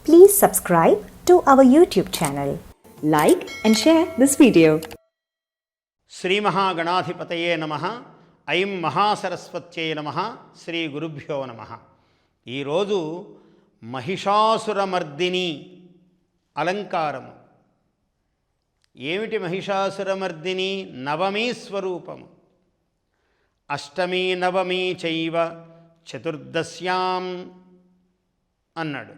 Please subscribe to our YouTube channel. Like and share this video. Shri మహాగణాధిపతయే నమః. ఐం మహాసరస్వత్యై నమః. శ్రీ గురుభ్యో నమః. ఈరోజు మహిషాసురమర్దిని అలంకారము. ఏమిటి మహిషాసురమర్దిని? నవమీ స్వరూపము. అష్టమి నవమి చైవ చతుర్దశ్యాం అన్నాడు.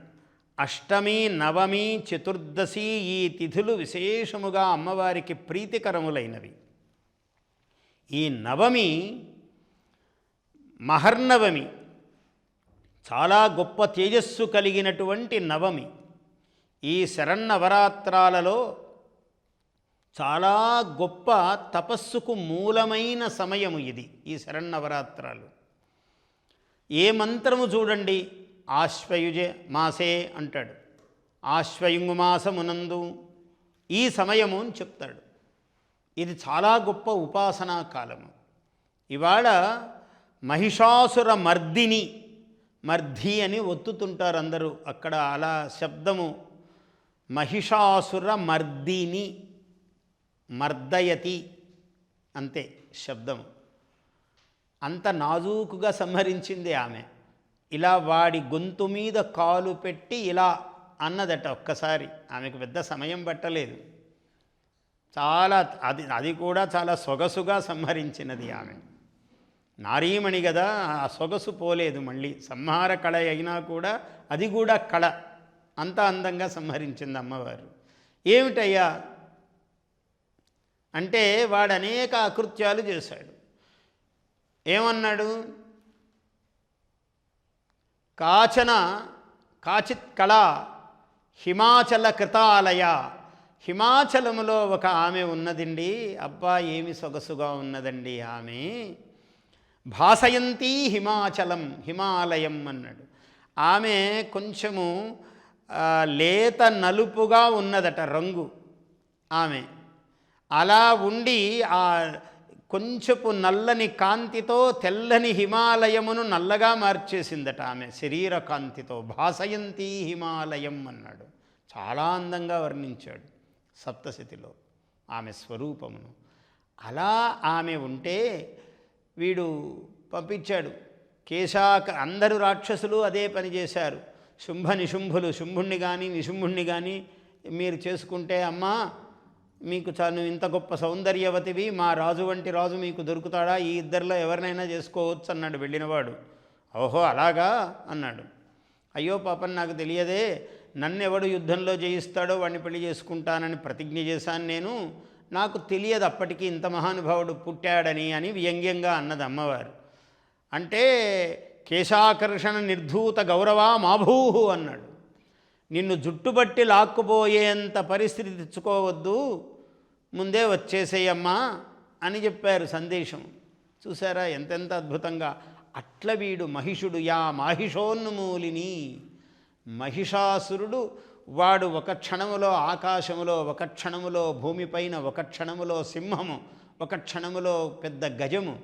అష్టమి నవమి చతుర్దశి ఈ తిథులు విశేషముగా అమ్మవారికి ప్రీతికరములైనవి. ఈ నవమి మహర్నవమి, చాలా గొప్ప తేజస్సు కలిగినటువంటి నవమి. ఈ శరన్నవరాత్రాలలో చాలా గొప్ప తపస్సుకు మూలమైన సమయము ఇది. ఈ శరన్నవరాత్రాలు ఏ మంత్రము చూడండి, ఆశ్వయుజ మాసే అంటాడు. ఆశ్వయుంగు మాసమునందు ఈ సమయము అని చెప్తాడు. ఇది చాలా గొప్ప ఉపాసనా కాలము. ఇవాళ మహిషాసుర మర్దిని, మర్ధి అని ఒత్తుతుంటారు అందరూ. అక్కడ అలా శబ్దము మహిషాసుర మర్దిని, మర్దయతి అంతే శబ్దము. అంత నాజూకుగా సంహరించింది ఆమె. ఇలా వాడి గొంతు మీద కాలు పెట్టి ఇలా అన్నదట ఒక్కసారి. ఆమెకు పెద్ద సమయం పట్టలేదు. చాలా అది కూడా చాలా సొగసుగా సంహరించినది ఆమె. నారీమణి కదా, ఆ సొగసు పోలేదు. మళ్ళీ సంహార కళ అయినా కూడా అది కూడా కళ. అంత అందంగా సంహరించింది అమ్మవారు. ఏమిటయ్యా అంటే, వాడు అనేక అకృత్యాలు చేశాడు. ఏమన్నాడు? కాచిత్ కళ హిమాచల కృతాలయ. హిమాచలములో ఒక ఆమె ఉన్నదండి. అబ్బా ఏమి సొగసుగా ఉన్నదండి ఆమె. భాసయంతి హిమాచలం, హిమాలయం అన్నాడు. ఆమె కొంచెము లేత నలుపుగా ఉన్నదట రంగు ఆమె. అలా ఉండి ఆ కొంచెపు నల్లని కాంతితో తెల్లని హిమాలయమును నల్లగా మార్చేసిందట ఆమె శరీర కాంతితో. భాసయంతి హిమాలయం అన్నాడు. చాలా అందంగా వర్ణించాడు సప్తశతిలో ఆమె స్వరూపమును. అలా ఆమె ఉంటే వీడు పంపించాడు. అందరూ రాక్షసులు అదే పని చేశారు. శుంభ నిశుంభులు, శుంభుణ్ణి కానీ నిశుంభుణ్ణి కానీ మీరు చేసుకుంటే, అమ్మా మీకు నువ్వు ఇంత గొప్ప సౌందర్యవతివి, మా రాజు వంటి రాజు మీకు దొరుకుతాడా? ఈ ఇద్దరిలో ఎవరినైనా చేసుకోవచ్చు అన్నాడు వెళ్ళినవాడు. ఓహో అలాగా అన్నాడు. అయ్యో పాపం నాకు తెలియదే, నన్నెవడు యుద్ధంలో జయిస్తాడో వాడిని పెళ్లి చేసుకుంటానని ప్రతిజ్ఞ చేశాను నేను. నాకు తెలియదు అప్పటికి ఇంత మహానుభావుడు పుట్టాడని అని వ్యంగ్యంగా అన్నది అమ్మవారు. అంటే కేశాకర్షణ నిర్ధూత గౌరవా మాభూహు అన్నాడు. నిన్ను జుట్టుబట్టి లాక్కుపోయేంత పరిస్థితి తెచ్చుకోవద్దు, ముందే వచ్చేసేయమ్మా అని చెప్పారు సందేశం. చూసారా ఎంతెంత అద్భుతంగా. అట్ల వీడు మహిషుడు. యా మాహిషోన్మూలిని, మహిషాసురుడు. వాడు ఒక క్షణములో ఆకాశములో, ఒక క్షణములో భూమిపైన, ఒక క్షణములో సింహము, ఒక క్షణములో పెద్ద గజము.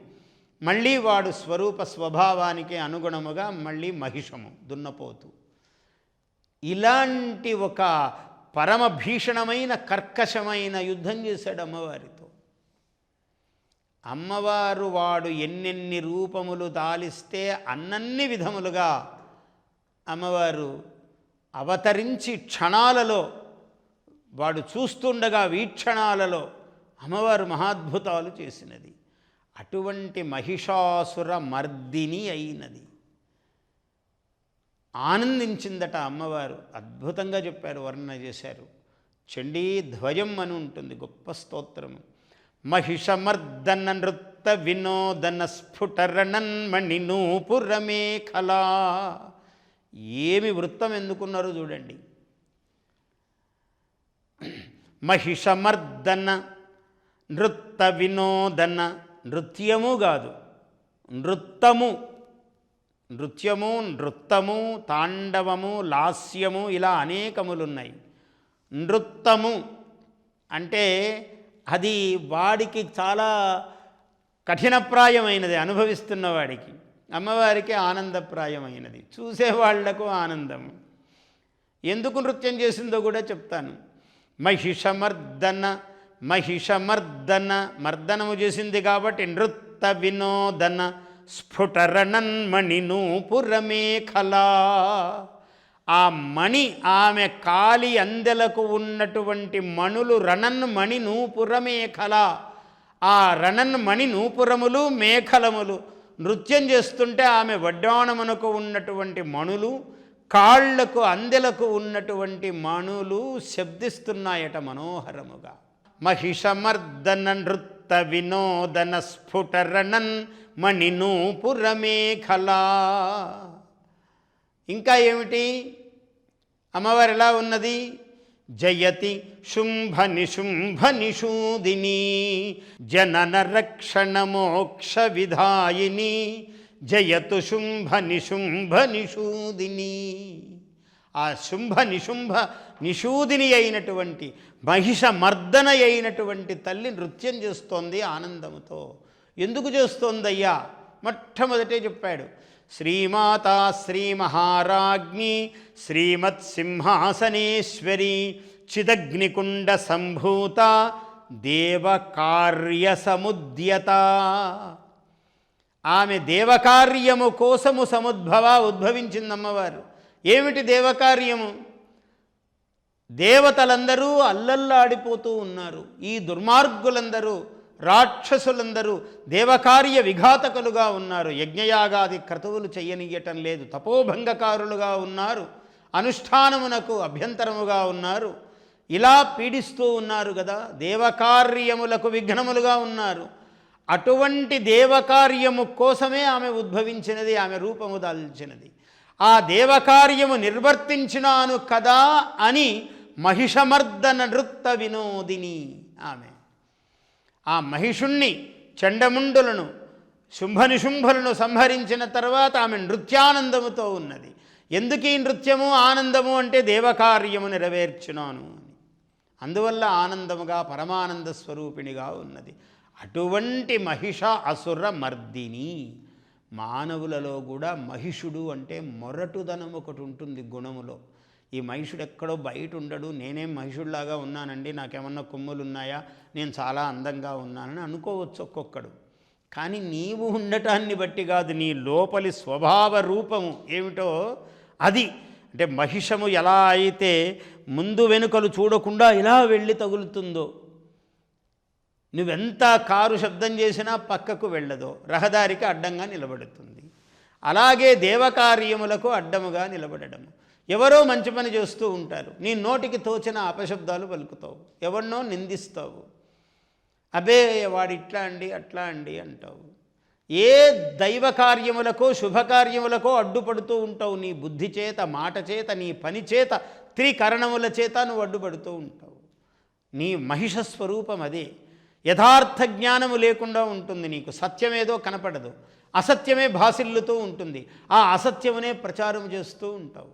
మళ్ళీ వాడు స్వరూప స్వభావానికి అనుగుణముగా మళ్ళీ మహిషము, దున్నపోతు. ఇలాంటి ఒక పరమ భీషణమైన కర్కశమైన యుద్ధం చేశాడు అమ్మవారితో. అమ్మవారు వాడు ఎన్నెన్ని రూపములు దాలిస్తే అన్నన్ని విధములుగా అమ్మవారు అవతరించి క్షణాలలో, వాడు చూస్తుండగా వీక్షణాలలో అమ్మవారు మహాద్భుతాలు చేసినది. అటువంటి మహిషాసుర మర్దిని అయినది. ఆనందించిందట అమ్మవారు. అద్భుతంగా చెప్పారు, వర్ణన చేశారు. చండీ ధ్వజం అని ఉంటుంది, గొప్ప స్తోత్రము. మహిషమర్దన నృత్త వినోదన స్ఫుటరణన్మణి నూపురమేఖలా. ఏమి వృత్తం ఎందుకున్నారో చూడండి. మహిషమర్దన నృత్త వినోదన, నృత్యము కాదు నృత్తము. నృత్యము, నృత్తము, తాండవము, లాస్యము ఇలా అనేకములున్నాయి. నృత్తము అంటే అది వాడికి చాలా కఠినప్రాయమైనది, అనుభవిస్తున్నవాడికి. అమ్మవారికి ఆనందప్రాయమైనది, చూసేవాళ్లకు ఆనందము. ఎందుకు నృత్యం చేసిందో కూడా చెప్తాను. మహిషమర్దన మర్దనము చేసింది కాబట్టి నృత్త వినోదన స్ఫుటరణన్మణి నూపురమేఖలా. ఆ మణి ఆమె కాలి అందెలకు ఉన్నటువంటి మణులు రణన్మణి నూపురమేఖల. ఆ రణన్మణి నూపురములు మేఖలములు నృత్యం చేస్తుంటే ఆమె వడ్డాణమునకు ఉన్నటువంటి మణులు, కాళ్లకు అందెలకు ఉన్నటువంటి మణులు శబ్దిస్తున్నాయట మనోహరముగా. మహిషమర్దన నృత్త వినోదన స్ఫుటరణన్ మణినూపురమేఖలా. ఇంకా ఏమిటి? అమ్మవారు ఎలా ఉన్నది? జయతి శుంభ నిశుంభ నిషూదిని జనన రక్షణ మోక్ష విధాయిని జయతు శుంభ నిశుంభ నిషూదిని. ఆ శుంభ నిశుంభ నిషూదిని అయినటువంటి మహిష మర్దన అయినటువంటి తల్లి నృత్యం చేస్తోంది ఆనందముతో. ఎందుకు చేస్తోందయ్యా? మొట్టమొదటే చెప్పాడు. శ్రీమాతా శ్రీ మహారాజ్ఞి శ్రీమత్సింహాసనేశ్వరి చిదగ్నికుండ సంభూత దేవకార్య సముద్యత. ఆమె దేవకార్యము కోసము ఉద్భవించిందమ్మవారు. ఏమిటి దేవకార్యము? దేవతలందరూ అల్లల్లాడిపోతూ ఉన్నారు. ఈ దుర్మార్గులందరూ, రాక్షసులందరూ దేవకార్య విఘాతకులుగా ఉన్నారు. యజ్ఞయాగాది క్రతువులు చెయ్యనియ్యటం లేదు. తపోభంగకారులుగా ఉన్నారు. అనుష్ఠానమునకు అభ్యంతరముగా ఉన్నారు. ఇలా పీడిస్తూ ఉన్నారు కదా. దేవకార్యములకు విఘ్నములుగా ఉన్నారు. అటువంటి దేవకార్యము కోసమే ఆమె ఉద్భవించినది, ఆమె రూపము దాల్చినది. ఆ దేవకార్యము నిర్వర్తించినాను కదా అని మహిషమర్దన నృత్త వినోదిని ఆమె. ఆ మహిషుణ్ణి, చండముండులను, శుంభనిశుంభులను సంహరించిన తర్వాత ఆమె నృత్యానందముతో ఉన్నది. ఎందుకు ఈ నృత్యము ఆనందము అంటే దేవకార్యము నెరవేర్చున్నాను అని. అందువల్ల ఆనందముగా పరమానంద స్వరూపిణిగా ఉన్నది. అటువంటి మహిష అసుర మర్దిని. మానవులలో కూడా మహిషుడు అంటే మొరటుదనం ఒకటి ఉంటుంది గుణములో. ఈ మహిషుడు ఎక్కడో బయట ఉండడు. నేనేం మహిషుడిలాగా ఉన్నానండి, నాకేమన్నా కొమ్ములు ఉన్నాయా, నేను చాలా అందంగా ఉన్నానని అనుకోవచ్చు ఒక్కొక్కడు. కానీ నీవు ఉండటాన్ని బట్టి కాదు, నీ లోపలి స్వభావ రూపము ఏమిటో అది. అంటే మహిషము ఎలా అయితే ముందు వెనుకలు చూడకుండా ఇలా వెళ్ళి తగులుతుందో, నువ్వెంత కారు శబ్దం చేసినా పక్కకు వెళ్ళదో, రహదారికి అడ్డంగా నిలబడుతుంది. అలాగే దేవకార్యములకు అడ్డముగా నిలబడము. ఎవరో మంచి పని చేస్తూ ఉంటారు, నీ నోటికి తోచిన అపశబ్దాలు పలుకుతావు, ఎవరినో నిందిస్తావు, అబే వాడు ఇట్లా అండి అట్లా అండి అంటావు. ఏ దైవ కార్యములకో శుభకార్యములకో అడ్డుపడుతూ ఉంటావు. నీ బుద్ధి చేత, మాట చేత, నీ పని చేత, త్రికరణముల చేత నువ్వు అడ్డుపడుతూ ఉంటావు. నీ మహిష స్వరూపం అదే. యథార్థ జ్ఞానము లేకుండా ఉంటుంది నీకు. సత్యమేదో కనపడదు, అసత్యమే భాసిల్లుతూ ఉంటుంది. ఆ అసత్యమునే ప్రచారం చేస్తూ ఉంటావు.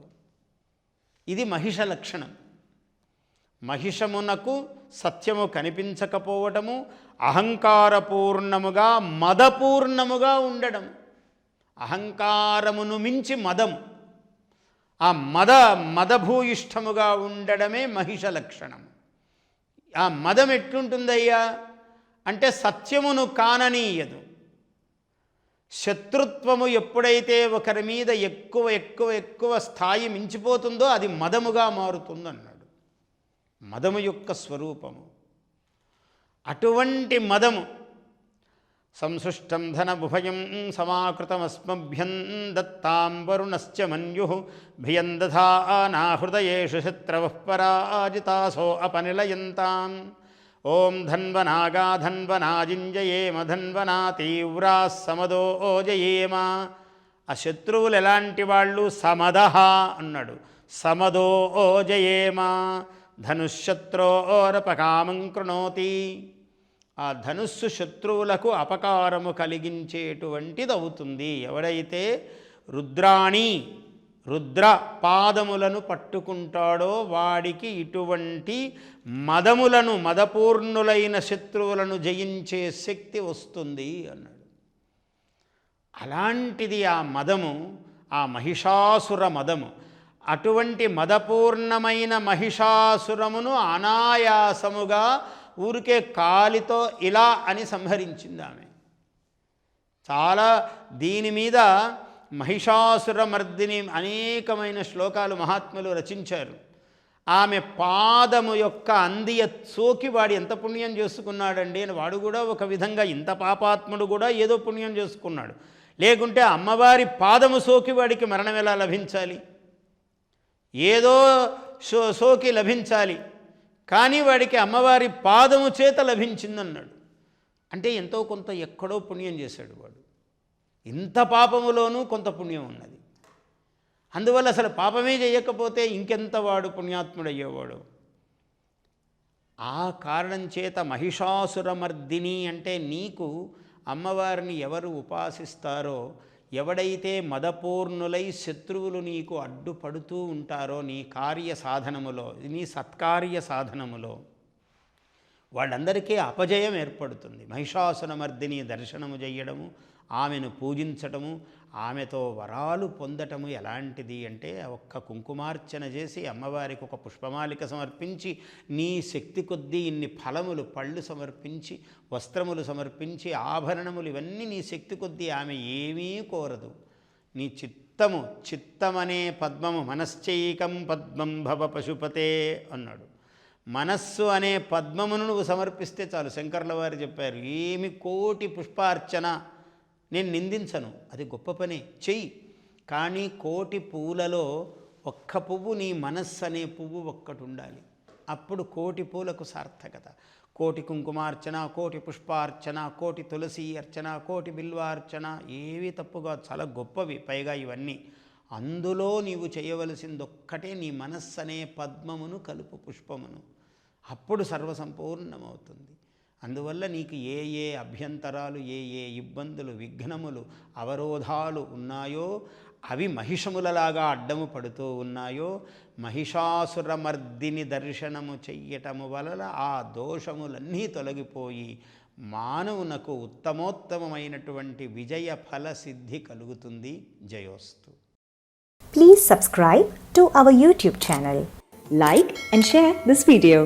ఇది మహిష లక్షణం. మహిషమునకు సత్యము కనిపించకపోవటము, అహంకారపూర్ణముగా మదపూర్ణముగా ఉండడం. అహంకారమును మించి మదం, ఆ మదభూయిష్టముగా ఉండడమే మహిష లక్షణం. ఆ మదం ఎట్లుంటుందయ్యా అంటే సత్యమును కాననీయదు. శత్రుత్వము ఎప్పుడైతే ఒకరి మీద ఎక్కువ ఎక్కువ ఎక్కువ స్థాయి మించిపోతుందో అది మదముగా మారుతుందన్నాడు. మదము యొక్క స్వరూపము అటువంటి మదము. సంసృష్టం ధనముభయం సమాకృతమస్మభ్యం దత్తాం వరుణశ్చ మన్యుః భియం దధానా హృదయేషు శత్రవః పరాజితాసో అపనిలయంతాం. ఓం ధన్వనాగా ధన్వనాజింజయేమ ధన్వనా తీవ్రాः సమదోజయేమ. ఆ శత్రువులు ఎలాంటి వాళ్ళు? సమదః అన్నాడు. సమదోజయేమ. ధనుశత్రోరపకామం కృణోతి. ఆ ధనుస్సు శత్రువులకు అపకారము కలిగించేటువంటిది అవుతుంది. ఎవడైతే రుద్ర పాదములను పట్టుకుంటాడో వాడికి ఇటువంటి మదములను, మదపూర్ణులైన శత్రువులను జయించే శక్తి వస్తుంది అన్నాడు. అలాంటిది ఆ మదము, ఆ మహిషాసుర మదము. అటువంటి మదపూర్ణమైన మహిషాసురమును అనాయాసముగా ఊరికే కాలితో ఇలా అని సంహరించింది ఆమె. చాలా దీని మీద మహిషాసురమర్దిని అనేకమైన శ్లోకాలు మహాత్ములు రచించారు. ఆమె పాదము యొక్క అందియ సోకి వాడు ఎంత పుణ్యం చేసుకున్నాడండి అని, వాడు కూడా ఒక విధంగా ఇంత పాపాత్ముడు కూడా ఏదో పుణ్యం చేసుకున్నాడు. లేకుంటే అమ్మవారి పాదము సోకి వాడికి మరణం ఎలా లభించాలి? ఏదో సోకి లభించాలి, కానీ వాడికి అమ్మవారి పాదము చేత లభించిందన్నాడు. అంటే ఎంతో కొంత ఎక్కడో పుణ్యం చేశాడు వాడు. ఇంత పాపములోనూ కొంత పుణ్యం ఉన్నది. అందువల్ల అసలు పాపమే చేయకపోతే ఇంకెంత వాడు పుణ్యాత్ముడయ్యేవాడు. ఆ కారణం చేత మహిషాసురమర్దిని అంటే నీకు అమ్మవారిని ఎవరు ఉపాసిస్తారో, ఎవడైతే మదపూర్ణులై శత్రువులు నీకు అడ్డుపడుతూ ఉంటారో నీ కార్య సాధనములో, నీ సత్కార్య సాధనములో, వాళ్ళందరికీ అపజయం ఏర్పడుతుంది. మహిషాసురమర్దిని దర్శనము చేయడము, ఆమెను పూజించటము, ఆమెతో వరాలు పొందటము ఎలాంటిది అంటే, ఒక్క కుంకుమార్చన చేసి అమ్మవారికి ఒక పుష్పమాలిక సమర్పించి, నీ శక్తి కొద్దీ ఇన్ని ఫలములు పళ్ళు సమర్పించి, వస్త్రములు సమర్పించి, ఆభరణములు ఇవన్నీ నీ శక్తి కొద్దీ, ఆమె ఏమీ కోరదు. నీ చిత్తమనే పద్మము, మనశ్చైకం పద్మం భవ పశుపతే అన్నాడు. మనస్సు అనే పద్మమును నువ్వు సమర్పిస్తే చాలు. శంకర్ల వారు చెప్పారు, ఏమి కోటి పుష్పార్చన నేను నిందించను, అది గొప్ప పనే, చెయ్యి. కానీ కోటి పూలలో ఒక్క పువ్వు, నీ మనస్సు అనే పువ్వు ఒక్కటి ఉండాలి. అప్పుడు కోటి పూలకు సార్థకత. కోటి కుంకుమార్చన, కోటి పుష్పార్చన, కోటి తులసి అర్చన, కోటి బిల్వార్చన ఏవి తప్పుగా, చాలా గొప్పవి. పైగా ఇవన్నీ అందులో నీవు చేయవలసిందొక్కటే, నీ మనస్సు అనే పద్మమును కలుపు, పుష్పమును. అప్పుడు సర్వసంపూర్ణమవుతుంది. అందువల్ల నీకు ఏ ఏ అభ్యంతరాలు, ఏ ఏ ఇబ్బందులు, విఘ్నములు, అవరోధాలు ఉన్నాయో, అవి మహిషములలాగా అడ్డము పడుతూ ఉన్నాయో, మహిషాసురమర్దిని దర్శనము చెయ్యటము వలన ఆ దోషములన్నీ తొలగిపోయి మానవునకు ఉత్తమోత్తమమైనటువంటి విజయ ఫల సిద్ధి కలుగుతుంది. జయోస్తు. Please subscribe to our YouTube channel. Like and share this video.